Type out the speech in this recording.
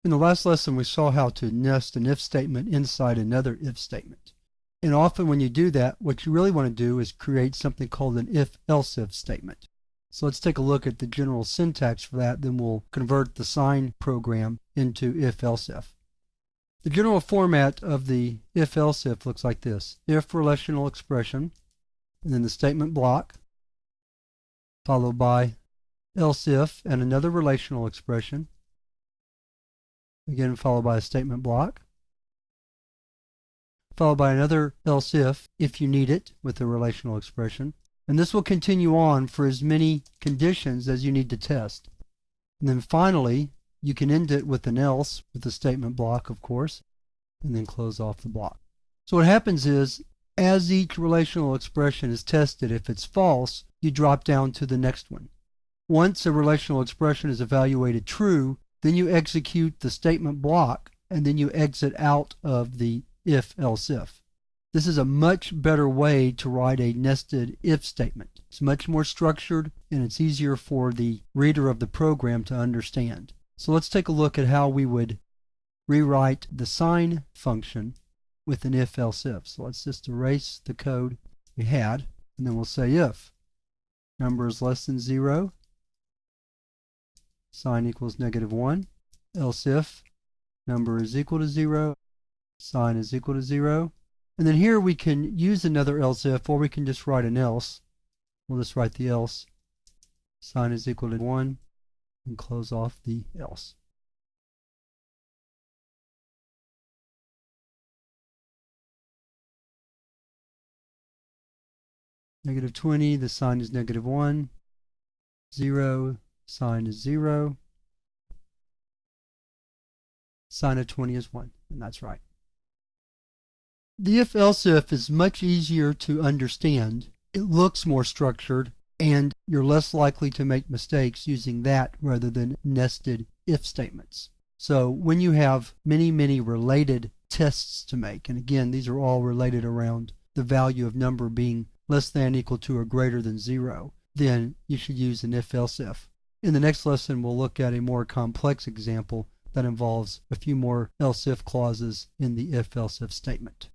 In the last lesson, we saw how to nest an if statement inside another if statement. And often when you do that, what you really want to do is create something called an if-else if statement. So let's take a look at the general syntax for that, then we'll convert the sign program into if-else if. The general format of the if-else if looks like this. If relational expression, and then the statement block, followed by else if and another relational expression, again followed by a statement block, followed by another else if you need it, with a relational expression. And this will continue on for as many conditions as you need to test. And then finally, you can end it with an else, with a statement block, of course, and then close off the block. So what happens is, as each relational expression is tested, if it's false, you drop down to the next one. Once a relational expression is evaluated true, then you execute the statement block, and then you exit out of the if-else if. This is a much better way to write a nested if statement. It's much more structured, and it's easier for the reader of the program to understand. So let's take a look at how we would rewrite the sign function with an if-else if. So let's just erase the code we had, and then we'll say if number is less than 0, sign equals -1, else if number is equal to 0, sign is equal to 0. And then here we can use another else if, or we can just write an else. We'll just write the else, sign is equal to 1, and close off the else. -20, the sign is -1, 0, sign is 0, sign of 20 is 1, and that's right. The if-else if is much easier to understand. It looks more structured, and you're less likely to make mistakes using that rather than nested if statements. So when you have many related tests to make, and again, these are all related around the value of number being less than, equal to, or greater than 0, then you should use an if-else if. In the next lesson, we'll look at a more complex example that involves a few more else-if clauses in the if-else if statement.